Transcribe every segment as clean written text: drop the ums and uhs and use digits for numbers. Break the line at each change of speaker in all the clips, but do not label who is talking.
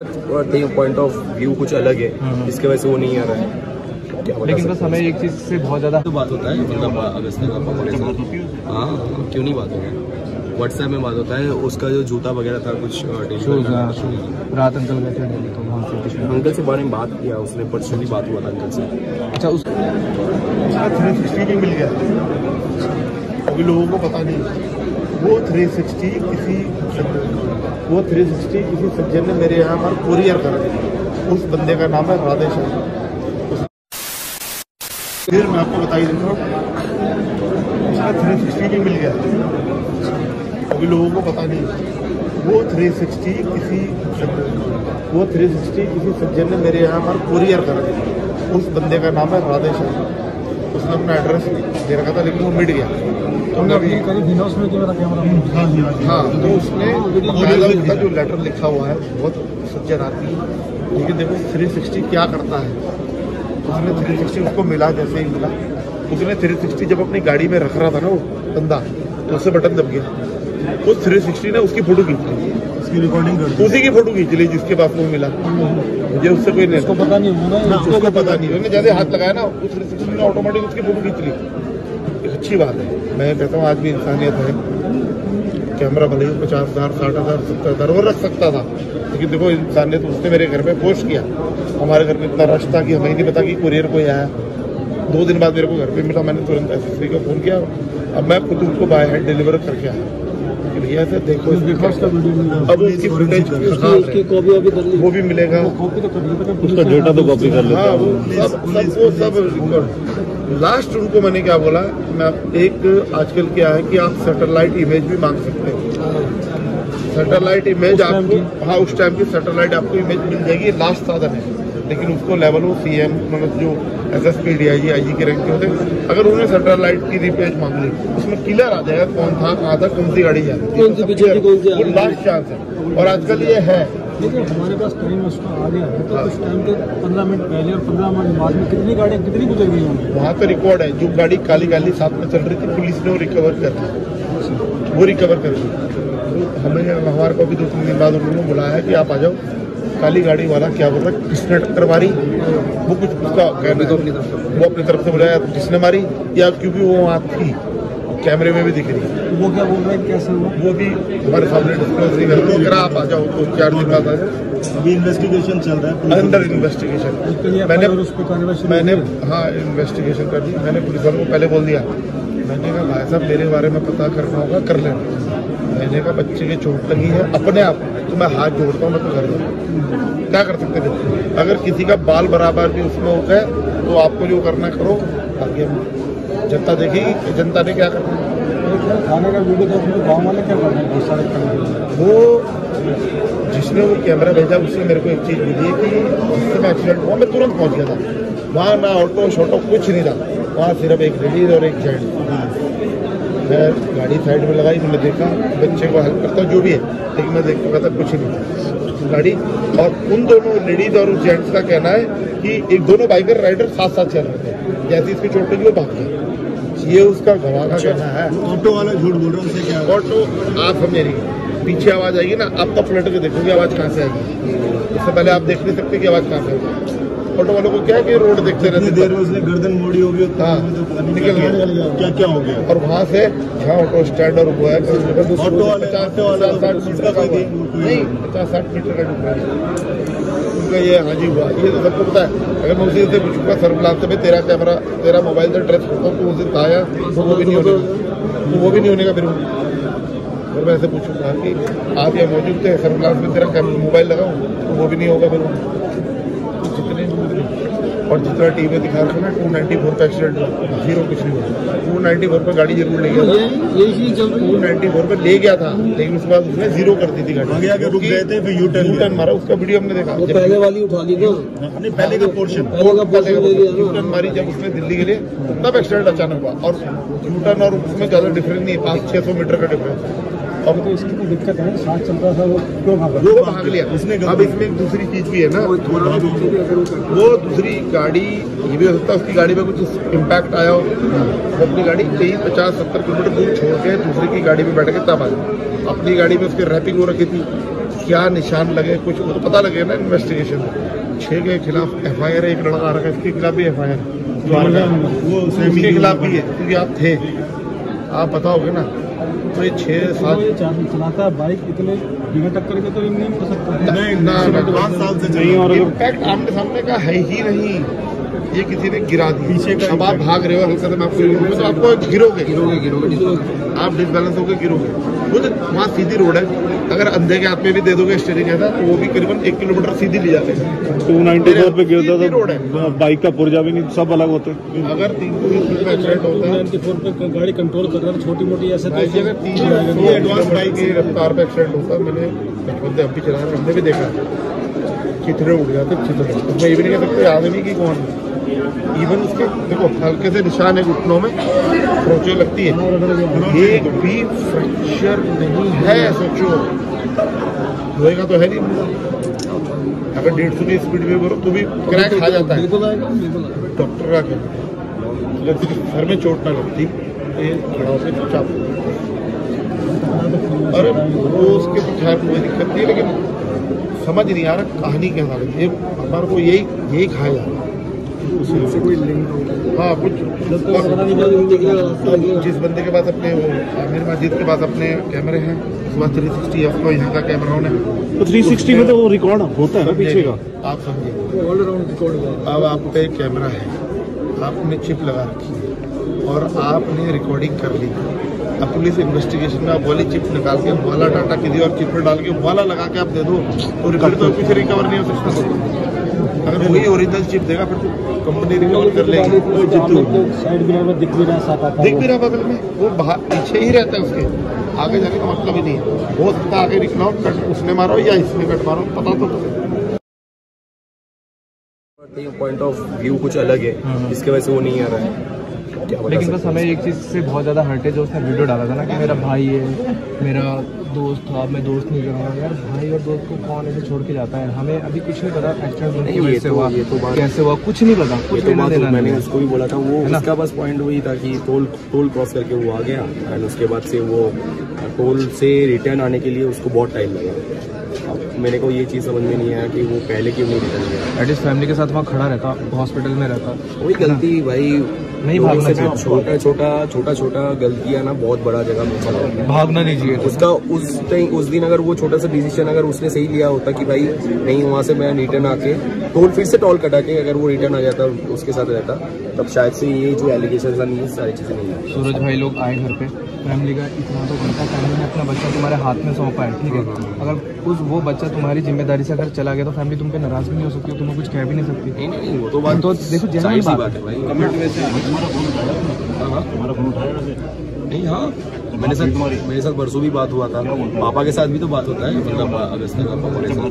Point of view कुछ अलग है, इसके वजह से वो नहीं आ रहा है।
लेकिन बस हमें एक चीज से बहुत ज्यादा
तो बात होता है, मतलब अगस्त का पकौड़े से हाँ क्यों नहीं बात होगा, व्हाट्सएप में बात होता है। उसका जो जूता वगैरह था कुछ
रात अंकल गए थे तो वहाँ से
अंकल से बारे में बात किया उसने, पर्सनली बात हुआ था अंकल से।
अच्छा उसका
360 भी मिल गया, अभी लोगों को पता नहीं। वो 360 किसी सज्जन ने मेरे यहाँ पर कुरियर करा दिया। उस बंदे का नाम है राधेश्याम। फिर मैं आपको बता ही देता हूँ, उसका 360 भी मिल गया, अभी लोगों को पता नहीं। वो 360 किसी सज्जन ने मेरे यहाँ पर कुरियर करा दिया। उस बंदे का नाम है राधेश्याम। उसने अपना एड्रेस दे रखा था, लेकिन वो मिट गया। तो हाँ, तो उसने उसका जो लेटर लिखा हुआ है बहुत सज्जन आदमी, लेकिन देखो 360 क्या करता है। उसने 360 उसको मिला, जैसे ही मिला उसने 360 जब अपनी गाड़ी में रख रहा था ना वो बंदा, तो उससे बटन दब गया। उस 360 ने उसकी फोटो खींच ली, उसकी रिकॉर्डिंग कर दी, उसी की फोटो खींच ली जिसके पास वो मिला। मुझे उससे कोई नहीं, उसको पता नहीं होगा, उसको पता नहीं। उन्होंने जैसे हाथ लगाया ना, उस 360 ने ऑटोमेटिक उसकी फोटो खींच ली। अच्छी बात है, मैं कहता हूँ आज भी इंसानियत है। कैमरा भले ही 50,000, 60,000, 70,000 वो रख सकता था, लेकिन देखो इंसानियत। उसने मेरे घर में पोस्ट किया, हमारे घर में इतना रश था कि हमें नहीं पता कि कुरियर कोई आया। 2 दिन बाद मेरे को घर पे मिला, मैंने तुरंत एसएसपी को फ़ोन किया। अब मैं खुद उनको बाय हैंड डिलीवर करके आया। भैया से देखो अब उसकी फुटेज वो भी मिलेगा, उसका डेटा तो कॉपी कर लेता। हाँ वो सब लास्ट उनको मैंने क्या बोला, मैं एक आजकल क्या है कि आप सैटेलाइट इमेज भी मांग सकते हैं। सैटेलाइट इमेज आपको, हाँ उस टाइम की सैटेलाइट आपको इमेज मिल जाएगी, लास्ट साधन है। लेकिन उसको लेवल वो CM मतलब जो SSP DIG IG के रैंक के होते, अगर उन्होंने सैटेलाइट की इमेज मांग ली, उसमें क्लियर आ जाएगा कौन था, कहाँ था, कौन सी गाड़ी जा रही थी, वो लास्ट चांस है। और आजकल ये है,
देखिए हमारे पास टाइम उसका आ गया है, तो उस टाइम के 15 मिनट पहले और 15 मिनट बाद में कितनी गाड़ियाँ कितनी गुजर गई होंगी।
वहाँ पे रिकॉर्ड है। जो गाड़ी काली काली साथ में चल रही थी, पुलिस ने वो रिकवर कर दी, वो रिकवर कर दी। हमें हमारे को भी 2-3 दिन बाद उन्होंने बुलाया है कि आप आ जाओ। काली गाड़ी वाला क्या बोल रहा है, किसने टक्कर मारी, वो कुछ उसका कहना है, वो अपनी तरफ से बुलाया किसने मारी, या क्योंकि वो वहाँ थी, कैमरे में भी दिख रही है।
वो क्या बोल रहा है, कैसे हुआ,
वो भी हमारे सामने डिस्क्लोज नहीं कर रहा। आप आ जाओ, तो 4 दिन बाद आ जाओ।
अभी इन्वेस्टिगेशन चल रहा है,
अंडर इन्वेस्टिगेशन। मैंने हाँ इन्वेस्टिगेशन कर दी। मैंने पुलिस वालों को पहले बोल दिया, मैंने कहा भाई साहब मेरे बारे में पता करना होगा, कर लेना। मैंने कहा बच्चे की चोट लगी है अपने आप, तो मैं हाथ जोड़ता हूँ, मैं तो कर दूँ, क्या कर सकते थे। अगर किसी का बाल बराबर भी उसमें हो गए तो आपको जो करना करो, आगे जनता देखेगी कि जनता ने क्या करना।
थाने का वीडियो देखने गाँव वाले क्या कर रहे हैं, बहुत सारे
वो जिसने वो कैमरा भेजा उसने मेरे को एक चीज़ मिली कि जिससे मैं एक्सीडेंट हुआ मैं तुरंत पहुँच गया था वहाँ। ना ऑटो शॉटो कुछ नहीं था वहाँ, सिर्फ एक लेडीज और एक जेंट्स। मैं गाड़ी साइड में लगाई, मैंने देखा बच्चे को हेल्प करता जो भी है, लेकिन मैं देख चुका था कुछ नहीं गाड़ी। और उन दोनों लेडीज और उस जेंट्स का कहना है कि एक दोनों बाइकर राइडर साथ साथ चल रहे थे, जैसे इसकी चोट लगी वो भाग गया। ये उसका गवाह का कहना है।
ऑटो वाला झूठ बोल रहा है, उनसे क्या
ऑटो आप समझे नहीं, पीछे आवाज आएगी ना, आप तब पलट के देखोगे आवाज कहाँ से आएगी। इससे पहले आप देख नहीं सकते कि आवाज कहाँ से आएगी। ऑटो वालों को क्या है कि रोड देखते रहते,
देर में उसने गर्दन मोड़ी होगी,
हाँ निकल गया,
क्या क्या हो गया।
और वहाँ से जहाँ ऑटो स्टैंड और हुआ है, ऑटो 50-60 मीटर का नहीं, 50-60 मीटर का डूबा है उनका। ये हाँ जी हुआ, ये तो सबको पता है। अगर मैं उसी से पूछूंगा सर्विलांस से, तेरा कैमरा तेरा मोबाइल से ट्रेस करता हूँ, तो उस दिन आया तो वो भी नहीं होने, तो वो भी नहीं होने का फिर। और मैं ऐसे पूछूंगा कि आप यहाँ मौजूद थे सर्विलांस में, तेरा मोबाइल लगाऊँ, तो वो भी नहीं होगा फिर। जितने और जितना टीवी दिखा रहा है ना 294 का एक्सीडेंट हुआ, जीरो कुछ नहीं हुआ। 294 पर गाड़ी जरूर ले गया था, 294 पर ले गया था, लेकिन उसके बाद उसने जीरो कर दी थी गाड़ी।
आगे रुक गए थे, फिर यू टर्न
मारा, उसका वीडियो हमने देखा।
पहले वाली उठा ली ना, नहीं पहले का पोर्शन
यू टर्न मारी जब उसने दिल्ली के लिए, तब एक्सीडेंट अचानक हुआ। और यू टर्न और उसमें ज़्यादा डिफरेंस नहीं है, 500-600 मीटर का डिफरेंस।
अब तो इसकी तो दिक्कत है, साथ चल रहा था वो क्यों भागा,
वो भाग लिया। अब इसमें एक दूसरी चीज भी है ना, वो दूसरी गाड़ी, ये भी हो सकता है उसकी गाड़ी में कुछ इम्पैक्ट आया हो, वो अपनी गाड़ी 30-50-70 किलोमीटर दूर छोड़ के दूसरी की गाड़ी में बैठ के तब आया। अपनी गाड़ी में उसकी रैपिंग हो रखी थी, क्या निशान लगे कुछ वो तो पता लगे ना इन्वेस्टिगेशन में। 6 के खिलाफ FIR है, एक लड़का आ रहा है इसके खिलाफ भी FIR है, वो उसके खिलाफ भी है क्योंकि आप थे, आप बताओगे ना। तो ये 6-7
चलाता है बाइक इतने बिना टक्कर के तो नहीं हो सकता।
नहीं 5 साल से नहीं, और इम्पैक्ट आमने सामने का है ही नहीं, ये किसी ने गिरा दी पीछे का। अब आप भाग रहे हो हल्का से, मैं आपको तो आपको गिरोगे आप डिसबैलेंस होकर गिरोगे। वो तो वहाँ सीधी रोड है, अगर अंधे के हाथ में भी दे दोगे स्टीयरिंग है तो वो भी करीबन 1 किलोमीटर सीधी ले जाते हैं।
294 पे गिरता
सीधी रोड है,
तो बाइक का पुर्जा भी नहीं, सब अलग होते।
अगर 320 पे एक्सीडेंट होता है
94 पे गाड़ी कंट्रोल कर रहा है, छोटी मोटी ऐसे तो
अगर 300 एडवांस बाइक की रफ्तार पे एक्सीडेंट होता है, मैंने बचपन से अब भी चला रहा, हमने भी देखा चिथड़े उड़ जाते चिथड़े। उसमें ये भी नहीं कह सकते आदमी की कौन है, इवन उसके देखो हल्के से निशान है घुटनों में, फ्रैक्चर लगती है, एक भी फ्रैक्चर नहीं है। सोचो होएगा तो है नहीं, अगर 150 की स्पीड में करो तो भी क्रैक खा जाता है। डॉक्टर का क्या, अगर सर में चोट ना लगती तो ये खड़ा होकर चुपचाप, अरे वो उसके तो खैर कोई दिक्कत नहीं, लेकिन समझ नहीं आ रहा कहानी क्या था। ये हमारे को यही खाया जा रहा है। हाँ कुछ जिस बंदे के पास अपने वो आमिर मस्जिद के पास अपने कैमरे हैं, उसके बाद 360 है, उसको यहाँ का कैमरा ऑन है,
तो 360 में तो वो रिकॉर्ड होता है ना पीछे का,
आप समझिए ऑल अराउंड रिकॉर्ड। अब आप पे कैमरा है, आपने चिप लगा रखी है और आपने रिकॉर्डिंग कर ली। अब पुलिस इन्वेस्टिगेशन में आप वाली चिप निकाल के वाला डाटा किसी और चिप पर डाल के वाला लगा के आप दे दो तो पीछे रिकवर नहीं हो सकता। अगर वही ओरिजिनल चिप देगा फिर तो कंपनी रिकवर कर लेगी।
साइड मिरर में दिख भी रहा
बगल में, वो बाहर पीछे ही रहता है, उसके आगे जाने का मतलब ही नहीं है। हो सकता है आगे निकला कट उसने मारो या इसने कट मारो, पता तो
पॉइंट ऑफ व्यू कुछ अलग है, इसके वजह से वो नहीं आ रहा है।
लेकिन बस हमें एक चीज़ से बहुत ज़्यादा हर्टे जो उसने वीडियो डाला था ना कि मेरा भाई है, मेरा दोस्त था, मैं दोस्त नहीं करूँगा। यार भाई और दोस्त को कौन ऐसे छोड़ के जाता है? हमें अभी कुछ नहीं पता एक्सीडेंट होने से हुआ, कैसे हुआ, कुछ नहीं पता, कुछ लेना देना।
मैंने उसको भी बोला था, वो उसका बस पॉइंट वही था कि टोल क्रॉस करके वो आ गया एंड उसके बाद से वो टोल से रिटर्न आने के लिए उसको बहुत टाइम लगा। अब मेरे को ये चीज़ समझ में नहीं आया कि वो पहले क्यों नहीं रिटर्न गया।
एटलीस्ट फैमिली के साथ वहाँ खड़ा रहता, हॉस्पिटल में रहता।
वही गलती भाई
नहीं भागना चाहिए,
छोटा गलतियां ना बहुत बड़ा जगह में
भागना नहीं चाहिए।
उसका उस दिन अगर वो छोटा सा डिसीजन अगर उसने सही लिया होता कि भाई नहीं वहाँ से मैं रिटर्न आके टोल फिर से टोल कटा के अगर वो रिटर्न आ जाता उसके साथ रहता, तब शायद से ये जो एलिगेशन नहीं सारी चीजें नहीं है।
सूरज भाई लोग आए घर पे, फैमिली का इतना तो बनता है, फैमिली ने अपना बच्चा तुम्हारे हाथ में सौंपा है, ठीक है। अगर वो बच्चा तुम्हारी जिम्मेदारी से अगर चला गया तो फैमिली तुम पे नाराज भी नहीं हो सकती, तुम्हें कुछ कह भी नहीं सकती।
नहीं वो तो बात
तो देखो जेन्युइन बात है
भाई। नहीं हाँ मेरे साथ परसों भी बात हुआ था, पापा के साथ भी तो बात होता है, मतलब अगस्त का पापा के साथ।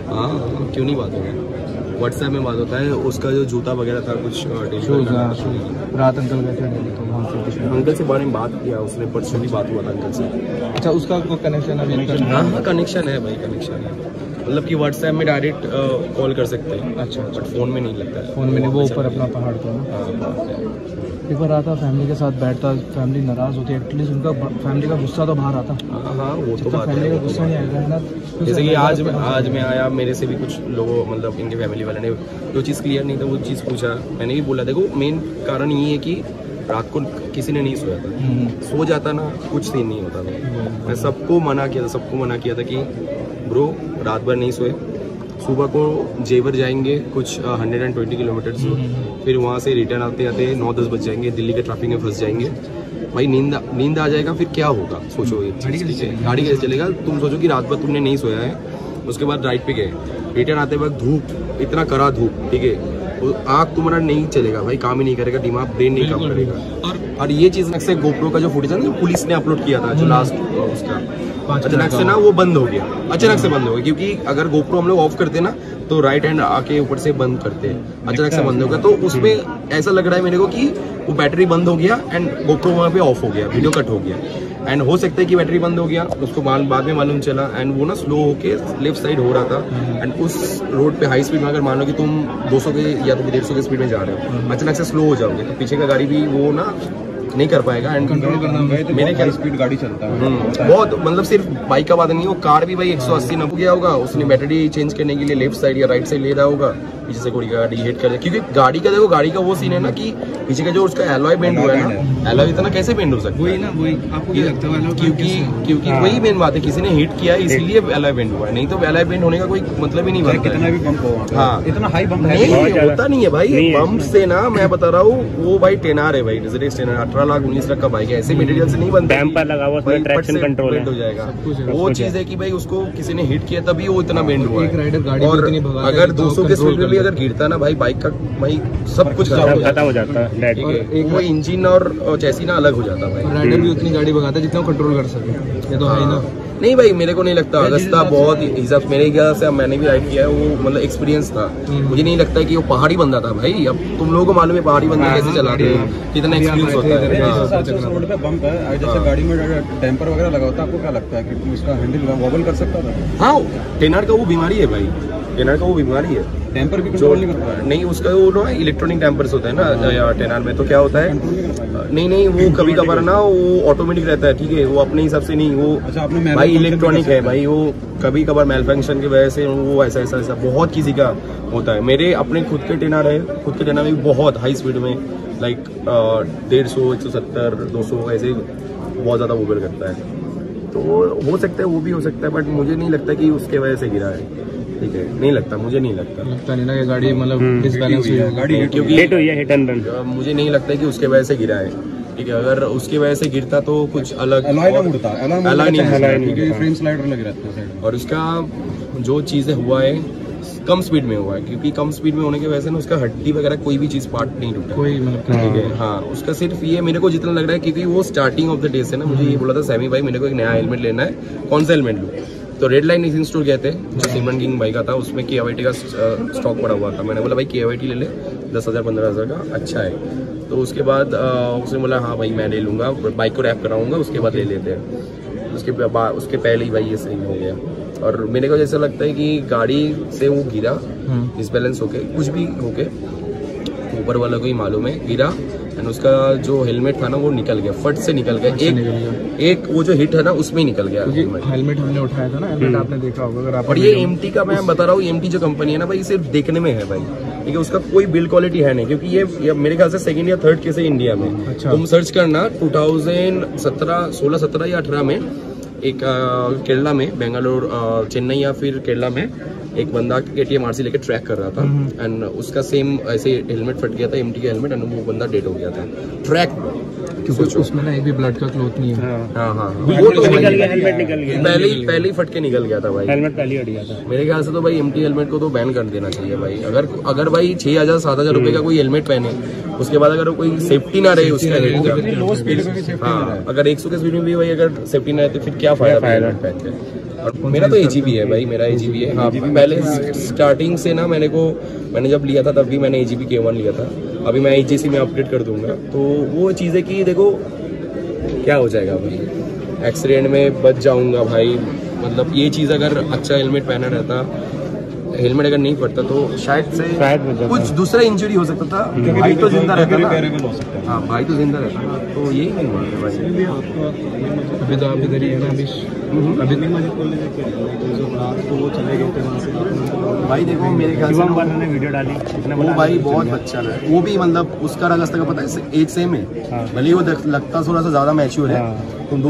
हाँ क्यों नहीं बात होगा, व्हाट्सएप में बात होता है। उसका जो जूता वगैरह था कुछ
रात अंकल गए थे तो वहाँ से
अंकल से बारे में बात किया उसने, परसों भी बात हुआ था अंकल से।
अच्छा उसका कोई कनेक्शन है?
हाँ कनेक्शन है भाई, कनेक्शन है, मतलब कि व्हाट्सएप में डायरेक्ट कॉल कर सकते हैं।
अच्छा
बट फोन में नहीं लगता है,
फोन में नहीं, वो ऊपर अपना पहाड़ पर ना। एक बार आता फैमिली के साथ बैठता, फैमिली नाराज होती है, एटलीस्ट उनका फैमिली का गुस्सा तो बाहर आता।
हाँ वो तो बात
फैमिली का गुस्सा नहीं आएगा ना।
जैसे कि आज मैं आया, मेरे से भी कुछ लोगों मतलब इनके फैमिली वाले ने जो चीज़ क्लियर नहीं था वो चीज़ पूछा, मैंने भी बोला देखो मेन कारण ये है कि रात को किसी ने नहीं सोया था, सो जाता ना कुछ सीन नहीं होता था। मैं सबको मना किया था कि ब्रो रात भर नहीं सोए, सुबह को जेवर जाएंगे कुछ 120 किलोमीटर, फिर वहाँ से रिटर्न आते आते 9-10 बज जाएंगे, दिल्ली के ट्रैफिक में फंस जाएंगे भाई, नींद आ जाएगा, फिर क्या होगा सोचो। गाड़ी कैसे चलेगा? तुम सोचो कि रात भर तुमने नहीं सोया है, उसके बाद राइड पे गए, रिटर्न आते वक्त धूप, इतना कड़ा धूप, ठीक है, आँख तुम्हारा नहीं चलेगा भाई, काम ही नहीं करेगा, दिमाग ब्रेन नहीं काम करेगा। और ये चीज़ से गोप्रो का जो फुटेज है ना पुलिस ने अपलोड किया था जो लास्ट उसका, अचानक से ना वो बंद हो गया, अचानक से बंद हो गया, क्योंकि अगर गोप्रो हम लोग ऑफ करते ना तो राइट हैंड आके ऊपर से बंद करते हैं, अचानक से बंद हो गया। तो उसमें ऐसा लग रहा है मेरे को कि वो बैटरी बंद हो गया एंड गोप्रो वहाँ पे ऑफ हो गया, वीडियो कट हो गया, एंड हो सकता है कि बैटरी बंद हो गया, उसको बाद में मालूम चला एंड वो ना स्लो होके लेफ्ट साइड हो रहा था, एंड उस रोड पे हाई स्पीड में अगर मान लो कि तुम 200 के या तो 150 के स्पीड में जा रहे हो, अचानक से स्लो हो जाओगे तो पीछे का गाड़ी भी वो ना नहीं कर पाएगा। एंड
कंट्रोल करना
मेरे ख्याल
स्पीड गाड़ी चलता है
बहुत, मतलब सिर्फ बाइक का बात नहीं, वो कार भी भाई 180 न गया होगा, उसने बैटरी चेंज करने के लिए लेफ्ट साइड या राइट साइड ले रहा होगा, पीछे से कोई गाड़ी हिट कर, क्योंकि गाड़ी का देखो, गाड़ी का वो सीन है ना कि पीछे का जो उसका एलॉय बेंड हुआ है ना, एलॉय इतना कैसे बेंड हो सकता है?
वही ना, वही आपको क्या लगता है?
क्योंकि वही मेन बात है, किसी ने हिट किया इसीलिए एलॉय बेंड हुआ है, नहीं तो एलॉय बेंड होने का कोई मतलब ही नहीं बनता
कितना भी बम्प हो,
हाँ
इतना हाई बम्प है
नहीं होता नहीं है भाई। बम्प से ना मैं बता रहा हूँ, वो भाई टेनार है भाई, Mercedes टेनार 18 लाख 19 लाख का बाइक है, ऐसे मटेरियल से नहीं बनता,
डैम्पर लगा हुआ, उसमें ट्रैक्शन कंट्रोल
हो जाएगा। वो चीज है कि भाई उसको किसी ने हिट किया तभी वो इतना बेंड हुआ है। और अगर 200 के स्पीड में भी अगर गिरता ना भाई, बाइक का भाई सब कुछ
खत्म हो जाता है।
एक वो इंजन और चैसी ना अलग हो जाता है भाई।
राइडर भी उतनी गाड़ी भगाता है जितना कंट्रोल कर सके, ये तो है ना।
नहीं भाई मेरे को नहीं लगता, अगस्ता बहुत हिसाब, मेरे ख्याल से मैंने भी राइड किया है, वो मतलब एक्सपीरियंस था, मुझे नहीं लगता कि वो पहाड़ी बंदा था भाई। अब तुम लोगों को मालूम है पहाड़ी बंदा कैसे चलाते हैं, कितना एक्सपीरियंस होता है।
रोड पे बम्प है, जैसे गाड़ी में टेम्पर वगैरह लगा होता है, आपको क्या लगता है कि उसका हैंडल वॉबल कर सकता था?
हाँ, टेनार का वो बीमारी है भाई, टेनार का वो बीमारी है,
टेम्पर भी कंट्रोल नहीं कर पाया।
नहीं उसका वो ना इलेक्ट्रॉनिक टेम्पर्स होता है ना टेनार में, तो क्या होता है नहीं वो कभी कभार ना वो ऑटोमेटिक रहता है, ठीक है, वो अपने हिसाब से नहीं, वो भाई इलेक्ट्रॉनिक है भाई, वो कभी कभार मेल फंक्शन की वजह से वो ऐसा बहुत किसी का होता है। मेरे अपने खुद के टेनार है, खुद के टेनार में बहुत हाई स्पीड में लाइक 150 170 200 ऐसे बहुत ज्यादा मूवमेंट करता है, तो हो सकता है वो भी हो सकता है, बट मुझे नहीं लगता कि उसके वजह से गिरा है, ठीक है, नहीं लगता, मुझे नहीं लगता
नहीं ना कि गाड़ी मतलब डिसबैलेंस हुई है, गाड़ी
क्योंकि
हिट हुई है, हिट एंड रन।
मुझे नहीं लगता कि उसके वजह से गिरा है, ठीक है, अगर उसकी वजह से गिरता तो कुछ अलग
फ्रेम स्लाइडर लगे रहते हैं।
और उसका जो चीजें हुआ है कम स्पीड में हुआ है, क्योंकि कम स्पीड में होने की वजह से ना उसका हड्डी वगैरह कोई भी चीज पार्ट नहीं टूटा,
कोई मतलब
ठीक है। हाँ, उसका सिर्फ ये मेरे को जितना लग रहा है, क्योंकि वो स्टार्टिंग ऑफ द डे से ना मुझे ये बोला था सैमी भाई मेरे को एक नया हेलमेट लेना है, कौन सा हेलमेट लूँ, तो रेड लाइन इस स्टोर गए थे जो सिमरन किंग भाई का था, उसमें KYT का स्टॉक पड़ा हुआ था, मैंने बोला भाई KYT ले ले 10,000 15,000 का अच्छा है, तो उसके बाद उसने बोला हाँ भाई मैं ले लूँगा, बाइक को रैप कराऊंगा उसके बाद ले लेते हैं, उसके पहले ही भाई ये सही हो गया। और मेरे को जैसा लगता है कि गाड़ी से वो गिरा डिसबैलेंस होके, कुछ भी होके, ऊपर वाला को ही मालूम है, गिरा एंड उसका जो हेलमेट था ना वो निकल गया, फट से निकल गया, एक वो जो हिट है ना उसमें ही निकल गया
हेलमेट हमने उठाया था ना, हेलमेट आपने देखा होगा अगर आप।
और ये MT का मैं बता रहा हूँ, MT जो कंपनी है ना भाई, सिर्फ देखने में है भाई, ठीक है, उसका कोई बिल्ड क्वालिटी है नहीं, क्योंकि ये मेरे ख्याल से सेकंड या थर्ड केस है इंडिया में।
अच्छा।
तुम सर्च करना 2017 16 17 या 18 में एक केरला में, बेंगलोर चेन्नई या फिर केरला में एक बंदा KTM RC लेके ट्रैक कर रहा था एंड उसका सेम ऐसे हेलमेट फट गया था, MT का हेलमेट, एंड वो बंदा डेड हो गया था ट्रैक,
क्योंकि उसमें ना एक भी ब्लड का क्लॉट नहीं है।
हाँ
वो तो निकल गया, हेलमेट निकल गया,
पहले ही फट के निकल गया था भाई,
हेलमेट पहले हट गया था।
मेरे ख्याल से तो भाई MT हेलमेट को तो बैन कर देना चाहिए भाई। अगर भाई 6,000 7,000 रुपए का कोई हेलमेट पहने, उसके बाद अगर कोई सेफ्टी ना रहे उसका हेलमेट, हाँ अगर 100 के स्पीड में भी भाई अगर सेफ्टी ना रहे तो फिर क्या फायदा हेलमेट पहन के। और मेरा तो AGV है भाई, मेरा AGV है। हाँ पहले स्टार्टिंग से ना मैंने जब लिया था तब भी मैंने AGV K1 लिया था, अभी मैं HJC में अपडेट कर दूंगा, तो वो चीज़ है कि देखो क्या हो जाएगा भाई, एक्सीडेंट में बच जाऊंगा भाई, मतलब ये चीज़ अगर अच्छा हेलमेट पहना रहता, हेलमेट अगर नहीं पड़ता तो शायद कुछ दूसरा इंजरी हो सकता था, भाई तो जिंदा रहता ना, हाँ भाई तो जिंदा रहता ना, तो यही नहीं मानते भाई।
अभी तो आप इधर ही है ना, अभी
भाई देखो मेरे ख्याल से
ने वीडियो डाली,
वो भाई बहुत अच्छा है, वो भी मतलब उसका रास्ता का पता है, एज सेम है, भले वो लगता थोड़ा सा ज्यादा मैच्योर है, तुम